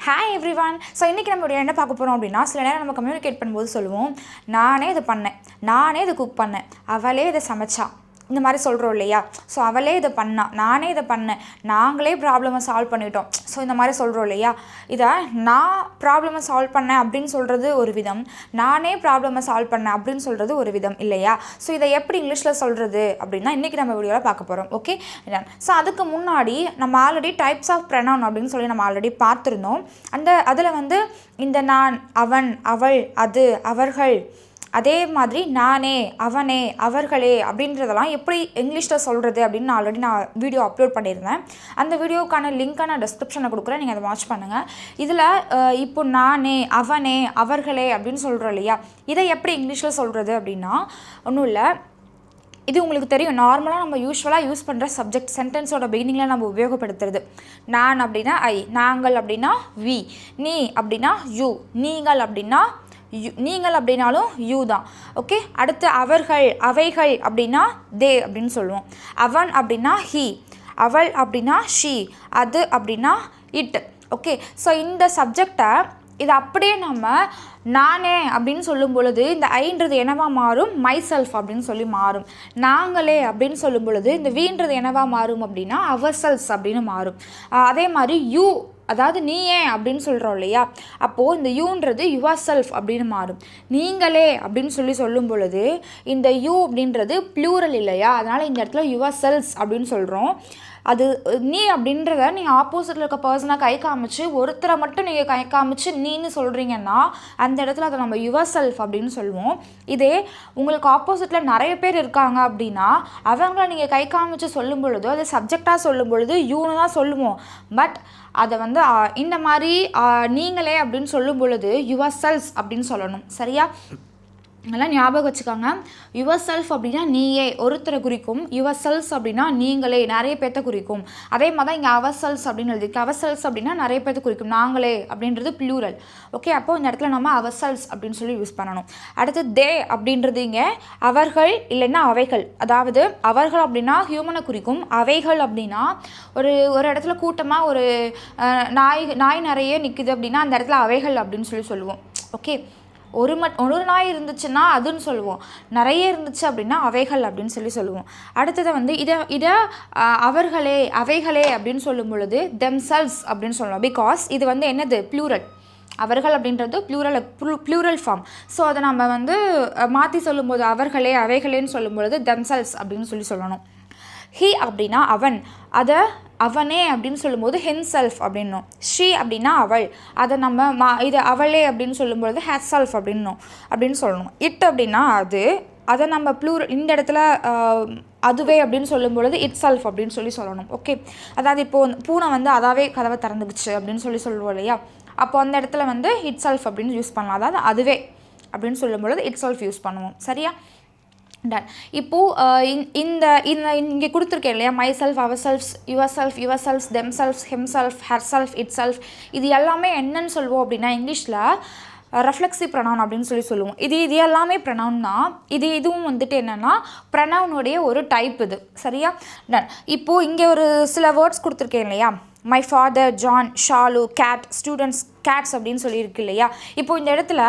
Hi everyone. So இன்றைக்கி நம்ம என்ன பார்க்க போகிறோம் அப்படின்னா, சில நேரம் நம்ம கம்யூனிகேட் பண்ணும்போது சொல்லுவோம், நானே இதை பண்ணேன், நானே இதை குக் பண்ணேன், அவளே இதை சமைச்சா, இந்த மாதிரி சொல்கிறோம் இல்லையா? ஸோ அவளே இதை பண்ணா, நானே இதை பண்ணேன், நாங்களே ப்ராப்ளமை சால்வ் பண்ணிட்டோம், ஸோ இந்த மாதிரி சொல்கிறோம் இல்லையா? இதை நான் ப்ராப்ளமை சால்வ் பண்ணேன் அப்படின்னு சொல்கிறது ஒரு விதம், நானே ப்ராப்ளமை சால்வ் பண்ணேன் அப்படின்னு சொல்கிறது ஒரு விதம் இல்லையா? ஸோ இதை எப்படி இங்கிலீஷில் சொல்கிறது அப்படின்னா இன்றைக்கி நம்ம வீடியோவில் பார்க்க போகிறோம். ஓகே, ஸோ அதுக்கு முன்னாடி நம்ம ஆல்ரெடி டைப்ஸ் ஆஃப் ப்ரொனவுன் அப்படின்னு சொல்லி நம்ம ஆல்ரெடி பார்த்துருந்தோம். அதில் வந்து இந்த நான், அவன், அவள், அது, அவர்கள், அதே மாதிரி நானே, அவனே, அவர்களே அப்படின்றதெல்லாம் எப்படி இங்கிலீஷில் சொல்கிறது அப்படின்னு நான் வீடியோ அப்லோட் பண்ணியிருந்தேன். அந்த வீடியோக்கான லிங்க்கை நான் டிஸ்கிரிப்ஷனில் கொடுக்குறேன், நீங்கள் அதை வாட்ச் பண்ணுங்கள். இதில் இப்போ நானே, அவனே, அவர்களே அப்படின்னு சொல்கிறோம் இல்லையா? இதை எப்படி இங்கிலீஷில் சொல்கிறது அப்படின்னா ஒன்றும் இல்லை. இது உங்களுக்கு தெரியும், நார்மலாக நம்ம யூஸ்வலாக யூஸ் பண்ணுற சப்ஜெக்ட் சென்டென்ஸோட பிகினிங்கில் நம்ம உபயோகப்படுத்துறது. நான் அப்படின்னா ஐ, நாங்கள் அப்படின்னா வி, நீ அப்படின்னா யூ, நீங்கள் அப்படின்னா நீங்கள் அப்படின்னாலும் யூ தான். ஓகே, அடுத்து அவர்கள், அவைகள் அப்படின்னா தே அப்படின்னு சொல்லுவோம். அவன் அப்படின்னா ஹீ, அவள் அப்படின்னா ஷீ, அது அப்படின்னா இட். ஓகே, ஸோ இந்த சப்ஜெக்டை இது அப்படியே நம்ம நானே அப்படின்னு சொல்லும் பொழுது இந்த ஐன்றது என்னவா மாறும்? மை செல்ஃப் அப்படின்னு சொல்லி மாறும். நாங்களே அப்படின்னு சொல்லும் பொழுது இந்த வீன்றது என்னவா மாறும் அப்படின்னா அவர் செல்ஸ் அப்படின்னு மாறும். அதே மாதிரி யூ, அதாவது நீயே அப்படின்னு சொல்கிறோம் இல்லையா? அப்போது இந்த யூன்றது யுவர் செல்ஃப் அப்படின்னு மாறும். நீங்களே அப்படின்னு சொல்லும் பொழுது இந்த யூ அப்படின்றது ப்ளூரல் இல்லையா? அதனால் இந்த இடத்துல யுவர் செல்ஸ் அப்படின்னு சொல்கிறோம். அது நீ அப்படின்றத நீங்கள் ஆப்போசிட்டில் இருக்க பர்சனாக கை காமிச்சு ஒருத்தரை மட்டும் நீங்கள் கை காமிச்சு நீன்னு சொல்கிறீங்கன்னா அந்த இடத்துல அதை நம்ம யுவர் செல்ஃப் அப்படின்னு சொல்லுவோம். இதே உங்களுக்கு ஆப்போசிட்டில் நிறைய பேர் இருக்காங்க அப்படின்னா அவங்கள நீங்கள் கை காமிச்சு சொல்லும் பொழுது அது சப்ஜெக்டாக சொல்லும் பொழுது யூன்னு தான் சொல்லுவோம். பட் அதை வந்து இந்த மாதிரி நீங்களே அப்படின்னு சொல்லும் பொழுது யுவர் செல்ஸ் அப்படின்னு சொல்லணும். சரியா? அதெல்லாம் ஞாபகம் வச்சுக்கோங்க. யுவர் செல்ஃப் அப்படின்னா நீயே, ஒருத்தரை குறிக்கும். யுவர் செல்ஸ் அப்படின்னா நீங்களே, நிறைய பேர்த்த குறிக்கும். அதே மாதிரி தான் இங்கே அவர் செல்ஸ் அப்படின்னு எழுதிருக்கு. அவர் செல்ஸ் அப்படின்னா நிறைய பேர்த்த குறிக்கும். நாங்களே அப்படின்றது ப்ளூரல். ஓகே, அப்போது இந்த இடத்துல நம்ம அவர் செல்ஸ் அப்படின்னு சொல்லி யூஸ் பண்ணணும். அடுத்து தே அப்படின்றது இங்கே அவர்கள் இல்லைன்னா அவைகள். அதாவது அவர்கள் அப்படின்னா ஹியூமனை குறிக்கும். அவைகள் அப்படின்னா ஒரு இடத்துல கூட்டமாக ஒரு நாய் நிறைய நிற்குது அப்படின்னா அந்த இடத்துல அவைகள் அப்படின்னு சொல்லி சொல்லுவோம். ஓகே, ஒரு நாய் இருந்துச்சுன்னா அதுன்னு சொல்லுவோம், நிறைய இருந்துச்சு அப்படின்னா அவைகள் அப்படின்னு சொல்லி சொல்லுவோம். அடுத்ததை வந்து இதை அவர்களே, அவைகளே அப்படின்னு சொல்லும் பொழுது தெம்செல்ஸ் அப்படின்னு சொல்லுவோம். பிகாஸ் இது வந்து என்னது? ப்ளூரல். அவர்கள் அப்படின்றது ப்ளூரல் ஃபார்ம். ஸோ அதை நம்ம வந்து மாற்றி சொல்லும்போது அவர்களே, அவைகளேன்னு சொல்லும் பொழுது தெம்செல்ஸ் அப்படின்னு சொல்லி சொல்லணும். ஹீ அப்படின்னா அவன், அதை அவனே அப்படின்னு சொல்லும்போது ஹிம்செல்ஃப் அப்படின்னும். ஷீ அப்படின்னா அவள், அதை நம்ம இது அவளே அப்படின்னு சொல்லும்பொழுது ஹெர்செல்ஃப் அப்படின்னு சொல்லணும். இட் அப்படின்னா அது, அதை நம்ம ப்ளூரல் இந்த இடத்துல அதுவே அப்படின்னு சொல்லும் பொழுது இட் செல்ஃப் அப்படின்னு சொல்லணும். ஓகே, அதாவது இப்போது பூனை வந்து அதாவே கதவை திறந்துக்குச்சு அப்படின்னு சொல்லுவோம் இல்லையா? அப்போ அந்த இடத்துல வந்து இட் செல்ஃப் அப்படின்னு யூஸ் பண்ணலாம். அதாவது அதுவே அப்படின்னு சொல்லும் பொழுது இட் செல்ஃப் யூஸ் பண்ணுவோம். சரியா? டன். இப்போது இந்த இங்கே கொடுத்துருக்கேன் இல்லையா? Myself, ourselves, yourself, themselves, himself, herself, itself, இது எல்லாமே என்னன்னு சொல்லுவோம் அப்படின்னா இங்கிலீஷில் ரெஃப்ளெக்சிவ் ப்ரொனவுன் அப்படின்னு சொல்லுவோம். இது எல்லாமே ப்ரொனவுன் தான். இதுவும் வந்துட்டு என்னென்னா ப்ரொனவுனுடைய ஒரு டைப் இது. சரியா? டன். இப்போது இங்கே ஒரு சில வேர்ட்ஸ் கொடுத்துருக்கேன் இல்லையா? My father, John, Shalu, cat, students, cats அப்படின்னு சொல்லியிருக்கு இல்லையா? இப்போது இந்த இடத்துல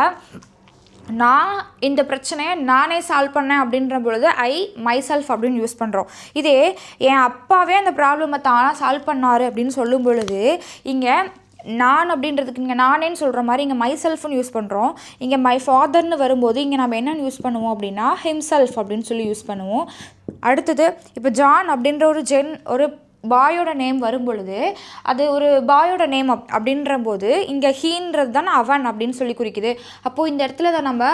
நான் இந்த பிரச்சனையை நானே சால்வ் பண்ணேன் அப்படின்ற பொழுது மை செல்ஃப் அப்படின்னு யூஸ் பண்ணுறோம். இதே என் அப்பாவே அந்த ப்ராப்ளமை தானாக சால்வ் பண்ணார் அப்படின்னு சொல்லும் பொழுது இங்கே நான் அப்படின்றதுக்கு இங்கே நானேன்னு சொல்கிற மாதிரி இங்கே மை செல்ஃப்னு யூஸ் பண்ணுறோம். இங்கே மை ஃபாதர்னு வரும்போது இங்கே நம்ம என்னென்னு யூஸ் பண்ணுவோம் அப்படின்னா ஹிம்செல்ஃப் அப்படின்னு சொல்லி யூஸ் பண்ணுவோம். அடுத்தது இப்போ ஜான் அப்படின்ற ஒரு பாயோட நேம் வரும் பொழுது அது ஒரு பாயோட நேம் அப்படின்ற போது இங்கே ஹீன்றது தான் அவன் அப்படின்னு சொல்லி குறிக்குது. அப்போது இந்த இடத்துல தான் நம்ம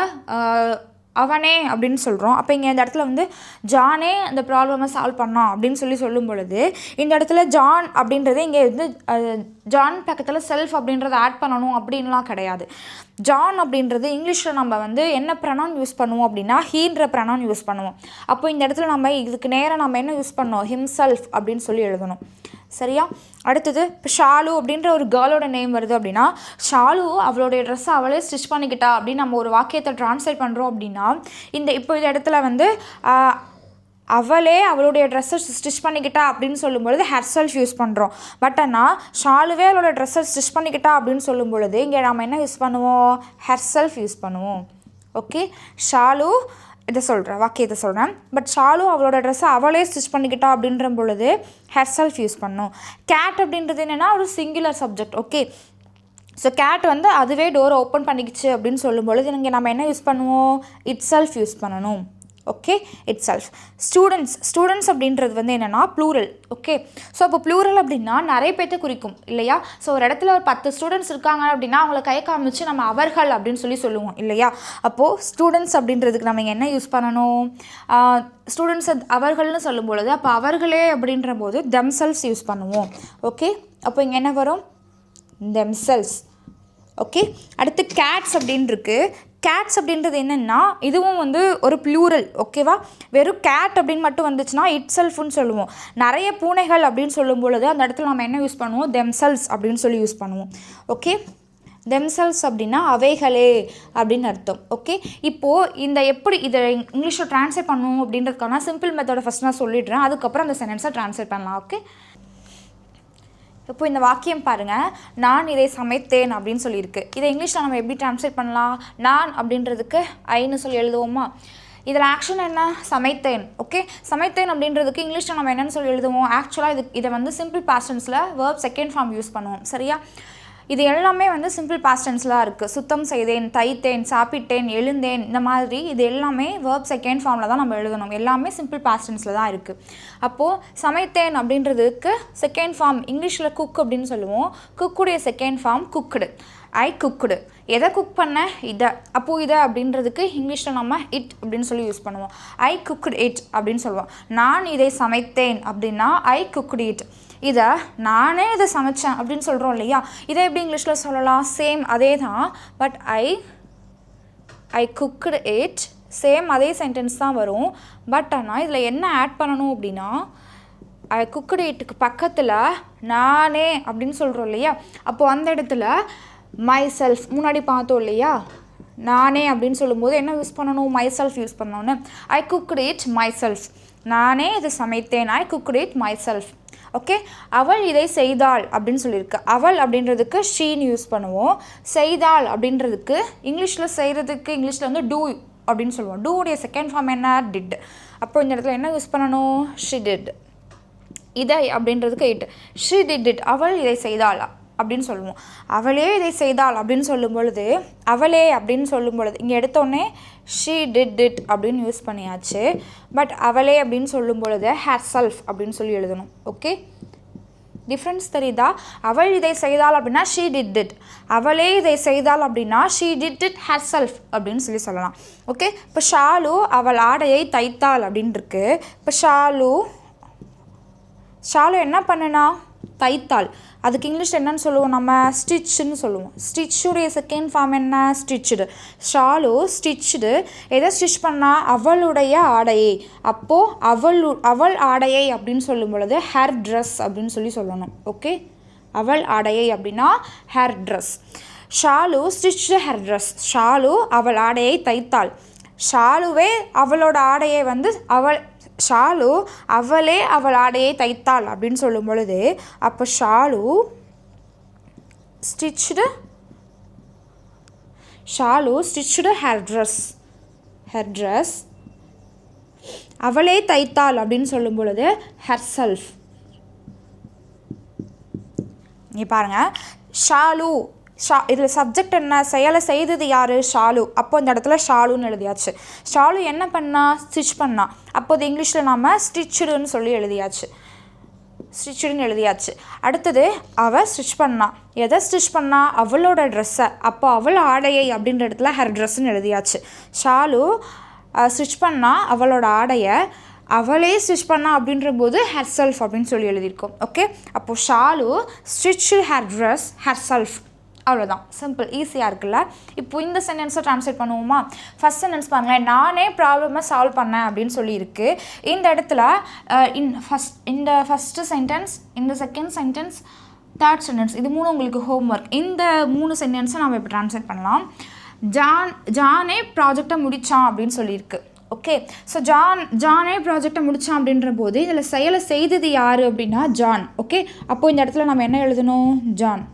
அவனே அப்படின்னு சொல்கிறோம். அப்போ இங்கே இந்த இடத்துல வந்து ஜானே அந்த ப்ராப்ளமை சால்வ் பண்ணோம் அப்படின்னு சொல்லும் பொழுது இந்த இடத்துல ஜான் அப்படின்றது இங்கே வந்து ஜான் பக்கத்தில் செல்ஃப் அப்படின்றத ஆட் பண்ணணும் அப்படின்லாம் கிடையாது. ஜான் அப்படின்றது இங்கிலீஷில் நம்ம வந்து என்ன ப்ரொனவுன் யூஸ் பண்ணுவோம் அப்படின்னா ஹீன்ற ப்ரொனவுன் யூஸ் பண்ணுவோம். அப்போ இந்த இடத்துல நம்ம இதுக்கு நேராக நம்ம என்ன யூஸ் பண்ணோம்? ஹிம்செல்ஃப் அப்படின்னு சொல்லி எழுதணும். சரியா? அடுத்தது இப்போ ஷாலு அப்படின்ற ஒரு கேர்ளோட நேம் வருது அப்படின்னா ஷாலு அவளுடைய ட்ரெஸ்ஸை அவளே ஸ்டிச் பண்ணிக்கிட்டா அப்படின்னு நம்ம ஒரு வாக்கியத்தை ட்ரான்ஸ்லேட் பண்ணுறோம் அப்படின்னா இப்போ இந்த இடத்துல வந்து அவளே அவளுடைய ட்ரெஸ்ஸை ஸ்டிச் பண்ணிக்கிட்டா அப்படின்னு சொல்லும்பொழுது ஹெர்செல்ஃப் யூஸ் பண்ணுறோம். பட் ஆனால் ஷாலுவே அவளோட ட்ரெஸ்ஸை ஸ்டிச் பண்ணிக்கிட்டா அப்படின்னு சொல்லும் பொழுது இங்கே நம்ம என்ன யூஸ் பண்ணுவோம்? ஹெர்செல்ஃப் யூஸ் பண்ணுவோம். ஓகே, ஷாலு இதை சொல்கிறேன், வாக்கியத்தை சொல்கிறேன். பட் ஷாலு அவளோட ட்ரெஸ்ஸை அவளே ஸ்டிச் பண்ணிக்கிட்டா அப்படின்ற பொழுது ஹெர்செல்ஃப் யூஸ் பண்ணும். கேட் அப்படின்றது என்னென்னா ஒரு singular subject. Okay, so cat வந்து அதுவே டோரை ஓப்பன் பண்ணிக்கிச்சு அப்படின்னு சொல்லும்பொழுது இங்கே நம்ம என்ன யூஸ் பண்ணுவோம்? இட்செல்ஃப் யூஸ் பண்ணணும். Okay, itself. ஸ்டூடெண்ட்ஸ் அப்படின்றது வந்து என்னென்னா ப்ளூரல். ஓகே, ஸோ அப்போ ப்ளூரல் அப்படின்னா நிறைய பேர்த்த குறிக்கும் இல்லையா? ஸோ ஒரு இடத்துல ஒரு 10 ஸ்டூடெண்ட்ஸ் இருக்காங்க அப்படின்னா அவங்கள கை காமிச்சு நம்ம அவர்கள் அப்படின்னு சொல்லுவோம் இல்லையா? அப்போது ஸ்டூடெண்ட்ஸ் அப்படின்றதுக்கு நம்ம என்ன யூஸ் பண்ணணும்? ஸ்டூடெண்ட்ஸ் அவர்கள்னு சொல்லும் பொழுது அப்போ அவர்களே அப்படின்ற போது தெம்செல்ஸ் யூஸ் பண்ணுவோம். ஓகே, அப்போ இங்கே என்ன வரும்? தெம்செல்ஸ். ஓகே, அடுத்து கேட்ஸ் அப்படின்னு இருக்குது. கேட்ஸ் அப்படின்றது என்னென்னா இதுவும் வந்து ஒரு ப்ளூரல். ஓகேவா? வெறும் கேட் அப்படின்னு மட்டும் வந்துச்சுன்னா இட்செல்ஃப்னு சொல்லுவோம். நிறைய பூனைகள் அப்படின்னு சொல்லும் பொழுது அந்த இடத்துல நம்ம என்ன யூஸ் பண்ணுவோம்? தெம்செல்ஸ் அப்படின்னு சொல்லி யூஸ் பண்ணுவோம். ஓகே, தெம்செல்ஸ் அப்படின்னா அவைகளே அப்படின்னு அர்த்தம். ஓகே, இப்போது இந்த எப்படி இதை இங்கிலீஷில் ட்ரான்ஸ்லேட் பண்ணுவோம் அப்படின்றதுக்கான சிம்பிள் மெத்தடை ஃபஸ்ட் நான் சொல்லிடுறேன். அதுக்கப்புறம் அந்த சென்டென்ஸை ட்ரான்ஸ்லேட் பண்ணலாம். ஓகே, இப்போ இந்த வாக்கியம் பாருங்கள், நான் இதை சமைத்தேன் அப்படின்னு சொல்லியிருக்கு. இதை இங்கிலீஷில் நம்ம எப்படி ட்ரான்ஸ்லேட் பண்ணலாம்? நான் அப்படின்றதுக்கு ஐன்னு சொல்லி எழுதுவோமா? இதில் ஆக்ஷன் என்ன? சமைத்தேன். ஓகே, சமைத்தேன் அப்படின்றதுக்கு இங்கிலீஷில் நம்ம என்னென்னு சொல்லி எழுதுவோம்? ஆக்சுவலாக இதை வந்து சிம்பிள் பாஸ்ட் டென்ஸில் வேர்ப் செகண்ட் ஃபார்ம் யூஸ் பண்ணுவோம். சரியா? இது எல்லாமே வந்து சிம்பிள் பாஸ்ட் டென்ஸ்லாம் இருக்குது. சுத்தம் செய்தேன், தைத்தேன், சாப்பிட்டேன், எழுந்தேன், இந்த மாதிரி இது எல்லாமே வேர்ப் செகண்ட் ஃபார்மில் தான் நம்ம எழுதணும். எல்லாமே சிம்பிள் பாஸ்ட் டென்ஸில் தான் இருக்குது. அப்போது சமைத்தேன் அப்படின்றதுக்கு செகண்ட் ஃபார்ம் இங்கிலீஷில் குக் அப்படின்னு சொல்லுவோம். குக்குடைய செகண்ட் ஃபார்ம் குக்குடு. ஐ குக்குடு. எதை குக் பண்ண? இதை. அப்போது இதை அப்படின்றதுக்கு இங்கிலீஷில் நம்ம இட் அப்படின்னு சொல்லி யூஸ் பண்ணுவோம். ஐ குக்குடு இட் அப்படின்னு சொல்லுவோம். நான் இதை சமைத்தேன் அப்படின்னா ஐ குக்குடு இட். இதை நானே இதை சமைச்சேன் அப்படின்னு சொல்கிறோம் இல்லையா? இதை எப்படி இங்கிலீஷில் சொல்லலாம்? சேம் அதே தான். But I cooked it. Same அதே சென்டென்ஸ் தான் வரும். பட் ஆனால் இதில் என்ன ஆட் பண்ணணும் அப்படின்னா ஐ குக்குடு இட்டுக்கு பக்கத்தில் நானே அப்படின்னு சொல்கிறோம் இல்லையா? அப்போது அந்த இடத்துல மை செல்ஃப் முன்னாடி பார்த்தோம் இல்லையா? நானே அப்படின்னு சொல்லும்போது என்ன யூஸ் பண்ணணும்? மை செல்ஃப் யூஸ் பண்ணணும்னு. I cooked it myself. நானே இதை சமைத்தேன். I cooked it myself. Okay, அவள் இதை செய்தாள் அப்படின்னு சொல்லியிருக்கு. அவள் அப்படின்றதுக்கு ஷீன்னு யூஸ் பண்ணுவோம். செய்தாள் அப்படின்றதுக்கு இங்கிலீஷில் செய்கிறதுக்கு இங்கிலீஷில் வந்து டூ அப்படின்னு சொல்லுவோம். டூடைய செகண்ட் ஃபார்ம் என்ன? டிட். அப்போ இந்த இடத்துல என்ன யூஸ் பண்ணணும்? She did. இதை அப்படின்றதுக்கு இட். She did it. அவள் இதை செய்தாள் அப்படின்னு சொல்லுவோம். அவளே இதை செய்தாள் அப்படின்னு சொல்லும் பொழுது அவளே அப்படின்னு சொல்லும் பொழுது இங்கே எடுத்தோடனே ஷீ டிட் இட் அப்படின்னு யூஸ் பண்ணியாச்சு. பட் அவளே அப்படின்னு சொல்லும் பொழுது ஹேர் செல்ஃப் அப்படின்னு சொல்லி எழுதணும். ஓகே, டிஃப்ரென்ஸ் தெரியுதா? அவள் இதை செய்தாள் அப்படின்னா ஷீ டிட் இட். அவளே இதை செய்தாள் அப்படின்னா she did it hair self அப்படின்னு சொல்லலாம். ஓகே, இப்போ ஷாலு அவள் ஆடையை தைத்தாள் அப்படின்னு இருக்கு. இப்போ ஷாலு என்ன பண்ணுனா? தைத்தாள். அதுக்கு இங்கிலீஷ் என்னன்னு சொல்லுவோம்? நம்ம ஸ்டிச்சுன்னு சொல்லுவோம். ஸ்டிச்சுடைய செகண்ட் ஃபார்ம் என்ன? ஸ்டிச்சுடு. ஷாலு ஸ்டிச்சுடு. எதை ஸ்டிச் பண்ணால்? அவளுடைய ஆடையை. அப்போது அவள் ஆடையை அப்படின்னு சொல்லும் பொழுது ஹேர் ட்ரெஸ் அப்படின்னு சொல்லணும். ஓகே, அவள் ஆடையை அப்படின்னா her dress. Shalu stitch her dress. Shalu அவள் ஆடையை தைத்தாள். ஷாலுவே அவளோட ஆடையை வந்து ஷாலு அவளே அவள் ஆடையை தைத்தாள் அப்படின்னு சொல்லும் பொழுது அப்போ ஷாலு ஸ்டிச்சுடு ஹேர் ட்ரெஸ். அவளே தைத்தாள் அப்படின்னு சொல்லும் பொழுது ஹேர் செல்ஃப். இங்கே பாருங்கள், ஷாலு இதில் சப்ஜெக்ட் என்ன? செயலை செய்தது யார்? ஷாலு. அப்போ இந்த இடத்துல ஷாலுன்னு எழுதியாச்சு. ஷாலு என்ன பண்ணா? ஸ்டிச் பண்ணா. அப்போது இங்கிலீஷில் நம்ம ஸ்டிச்சுடுன்னு சொல்லி எழுதியாச்சு. அடுத்தது அவள் ஸ்டிச் பண்ணா. எதை ஸ்டிச் பண்ணா? அவளோட ட்ரெஸ்ஸை. அப்போ அவள் ஆடையை அப்படின்ற இடத்துல ஹேர் ட்ரெஸ்ஸுன்னு எழுதியாச்சு. ஷாலு ஸ்டிச் பண்ணா அவளோட ஆடையை. அவளே ஸ்டிச் பண்ணா அப்படின்ற போது ஹேர் செல்ஃப் அப்படின்னு சொல்லி எழுதியிருக்கோம். ஓகே, அப்போது Shalu stitch her dress herself. அவ்வளோதான், சிம்பிள், ஈஸியாக இருக்குல்ல. இப்போ இந்த சென்டென்ஸை ட்ரான்ஸ்லேட் பண்ணுவோமா? ஃபஸ்ட் சென்டென்ஸ் பாருங்களேன், நானே ப்ராப்ளமை சால்வ் பண்ணேன் அப்படின்னு சொல்லியிருக்கு. இந்த இடத்துல இந்த ஃபஸ்ட்டு சென்டென்ஸ், இந்த செகண்ட் சென்டென்ஸ், தேர்ட் சென்டென்ஸ், இது மூணு உங்களுக்கு ஹோம்ஒர்க். இந்த 3 சென்டென்ஸை நம்ம இப்போ ட்ரான்ஸ்லேட் பண்ணலாம். ஜானே ப்ராஜெக்டை முடித்தான் அப்படின்னு சொல்லியிருக்கு. ஓகே. ஸோ ஜானே ப்ராஜெக்டை முடித்தான் அப்படின்ற போது இதில் செயலை செய்தது யார் அப்படின்னா ஜான். ஓகே, அப்போது இந்த இடத்துல நம்ம என்ன எழுதணும்? ஜான்.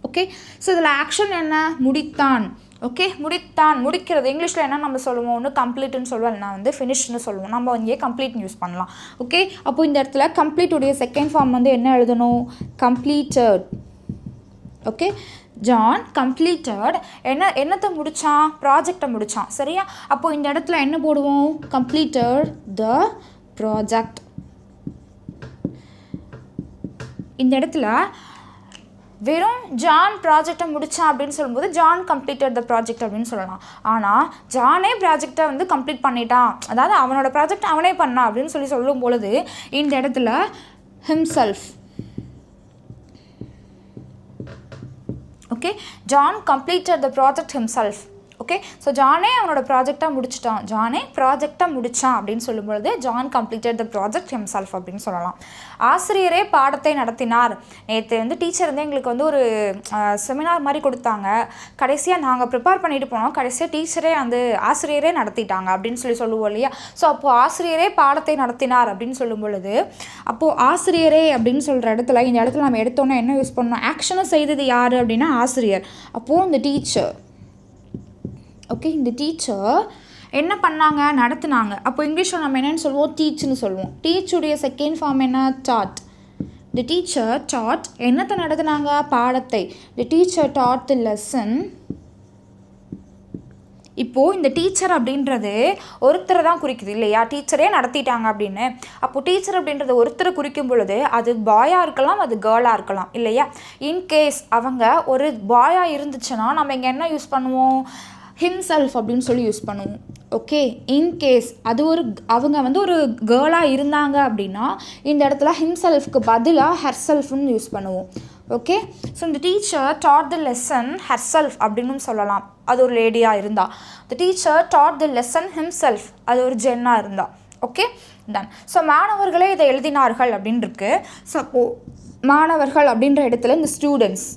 ஓகே, ஸோ இதில் ஆக்ஷன் என்ன? முடித்தான். ஓகே, முடித்தான், முடிக்கிறது. இங்கிலீஷில் என்ன நம்ம சொல்லுவோம்? ஒன்று கம்ப்ளீட்னு சொல்லுவோம், இல்லைனா வந்து ஃபினிஷ்னு சொல்லுவோம். நம்ம இங்கே கம்ப்ளீட்னு யூஸ் பண்ணலாம். ஓகே, அப்போது இந்த இடத்துல கம்ப்ளீட்டுடைய செகண்ட் ஃபார்ம் வந்து என்ன எழுதணும்? கம்ப்ளீட்டட். ஓகே, ஜான் கம்ப்ளீட்டட் என்னத்தை முடித்தான்? ப்ராஜெக்டை முடித்தான். சரியா? அப்போது இந்த இடத்துல என்ன போடுவோம்? Completed the project. இந்த இடத்துல வெறும் ஜான் ப்ராஜெக்டை முடித்தான் அப்படின்னு சொல்லும்போது ஜான் கம்ப்ளீட்டட் த ப்ராஜெக்ட் அப்படின்னு சொல்லலாம். ஆனால் ஜானே ப்ராஜெக்டை வந்து கம்ப்ளீட் பண்ணிட்டான், அதாவது அவனோட ப்ராஜெக்ட் அவனே பண்ணான் அப்படின்னு சொல்லும் பொழுது இந்த இடத்துல himself. Okay, John completed the project himself. Okay, so ஜானே அவனோட ப்ராஜெக்டாக முடிச்சிட்டான், ஜானே ப்ராஜெக்டாக முடித்தான் அப்படின்னு சொல்லும்பொழுது John completed the project himself அப்படின்னு சொல்லலாம். ஆசிரியரே பாடத்தை நடத்தினார். நேற்று வந்து டீச்சர் வந்து எங்களுக்கு வந்து ஒரு செமினார் மாதிரி கொடுத்தாங்க. கடைசியாக நாங்கள் ப்ரிப்பேர் பண்ணிட்டு போனோம், கடைசியாக டீச்சரே வந்து ஆசிரியரே நடத்திட்டாங்க அப்படின்னு சொல்லுவோம் இல்லையா? ஸோ அப்போது ஆசிரியரே பாடத்தை நடத்தினார் அப்படின்னு சொல்லும் பொழுது அப்போது ஆசிரியரே அப்படின்னு சொல்கிற இடத்துல இந்த இடத்துல நம்ம எடுத்தோன்னே என்ன யூஸ் பண்ணணும்? ஆக்ஷனை செய்தது யார் அப்படின்னா ஆசிரியர். அப்போது இந்த டீச்சர். ஓகே, இந்த டீச்சர் என்ன பண்ணாங்க? நடத்துனாங்க. அப்போ இங்கிலீஷில் நம்ம என்னென்னு சொல்லுவோம்? டீச்னு சொல்லுவோம். டீச்சுடைய செகண்ட் ஃபார்ம் என்ன? டாட். தி டீச்சர் டாட் என்னத்தை நடத்துனாங்க? பாடத்தை. தி டீச்சர் டாட் தி லெசன். இப்போது இந்த டீச்சர் அப்படின்றது ஒருத்தரை தான் குறிக்குது இல்லையா? டீச்சரே நடத்திட்டாங்க அப்படின்னு. அப்போது டீச்சர் அப்படின்றது ஒருத்தரை குறிக்கும் பொழுது அது பாயாக இருக்கலாம், அது கேர்ளாக இருக்கலாம் இல்லையா? இன்கேஸ் அவங்க ஒரு பாயாக இருந்துச்சுன்னா நம்ம இங்கே என்ன யூஸ் பண்ணுவோம்? himself அப்படின்னு சொல்லி யூஸ் பண்ணுவோம். ஓகே, இன்கேஸ் அது அவங்க வந்து ஒரு கேர்ளாக இருந்தாங்க அப்படின்னா இந்த இடத்துல himselfக்கு பதிலாக herselfன்னு யூஸ் பண்ணுவோம். ஓகே, ஸோ இந்த teacher taught the lesson herself அப்படின்னு சொல்லலாம், அது ஒரு லேடியாக இருந்தால். the teacher taught the lesson himself, அது ஒரு ஜென்னாக இருந்தால். Okay, done. ஸோ மாணவர்களே இதை எழுதினார்கள் அப்படின்னு இருக்கு. ஸோ அப்போது மாணவர்கள் அப்படின்ற இடத்துல இந்த ஸ்டூடெண்ட்ஸ்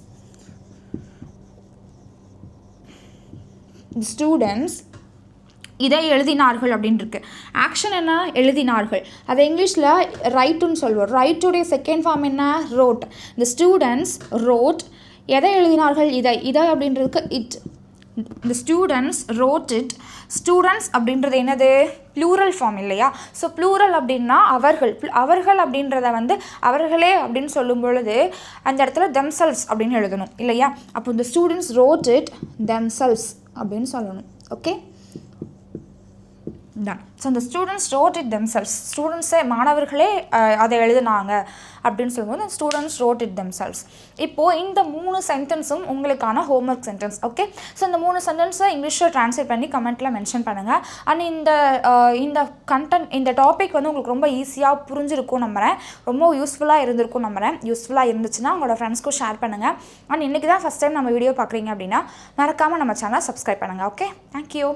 இதை எழுதினார்கள் அப்படின்னு இருக்கு. ஆக்ஷன் என்ன? எழுதினார்கள். அதை இங்கிலீஷில் ரைட்டுன்னு சொல்லுவோம். ரைட்டுடைய செகண்ட் ஃபார்ம் என்ன? ரோட். இந்த ஸ்டூடெண்ட்ஸ் ரோட் எதை எழுதினார்கள்? இதை அப்படின்றதுக்கு இட். இந்த ஸ்டூடெண்ட்ஸ் ரோட் இட். ஸ்டூடெண்ட்ஸ் அப்படின்றது என்னது? ப்ளூரல் ஃபார்ம் இல்லையா? ஸோ ப்ளூரல் அப்படின்னா அவர்கள் அப்படின்றத வந்து அவர்களே அப்படின்னு சொல்லும் பொழுது அந்த இடத்துல themselves அப்படின்னு எழுதணும் இல்லையா? அப்போ இந்த ஸ்டூடெண்ட்ஸ் ரோட் இட் themselves அப்படின்னு சொல்லணும். Okay, done. ஸோ இந்த ஸ்டூடெண்ட்ஸ் ரோட் இட் themselves, ஸ்டூடெண்ட்ஸே மாணவர்களே அதை எழுதினாங்க அப்படின்னு சொல்லும்போது ஸ்டூடெண்ட்ஸ் ரோட் இட் themselves. இப்போது இந்த 3 சென்டென்ஸும் உங்களுக்கான ஹோம்ஒர்க் சென்டென்ஸ். ஓகே, ஸோ இந்த 3 சென்டென்ஸை இங்கிலீஷில் ட்ரான்ஸ்லேட் பண்ணி கமெண்ட்டில் மென்ஷன் பண்ணுங்கள். அண்ட் இந்த கண்டென்ட் இந்த டாபிக் வந்து உங்களுக்கு ரொம்ப ஈஸியாக புரிஞ்சிருக்கும் நம்புகிறேன், ரொம்ப யூஸ்ஃபுல்லாக இருந்திருக்கும் நம்புகிறேன். யூஸ்ஃபுல்லாக இருந்துச்சுன்னா உங்களோட ஃப்ரெண்ட்ஸ்க்கும் ஷேர் பண்ணுங்கள். அண்ட் இன்றைக்கி தான் ஃபஸ்ட் டைம் நம்ம வீடியோ பார்க்குறீங்க அப்படின்னா மறக்காமல் நம்ம சேனலை சப்ஸ்கிரைப் பண்ணுங்கள். Okay, thank you.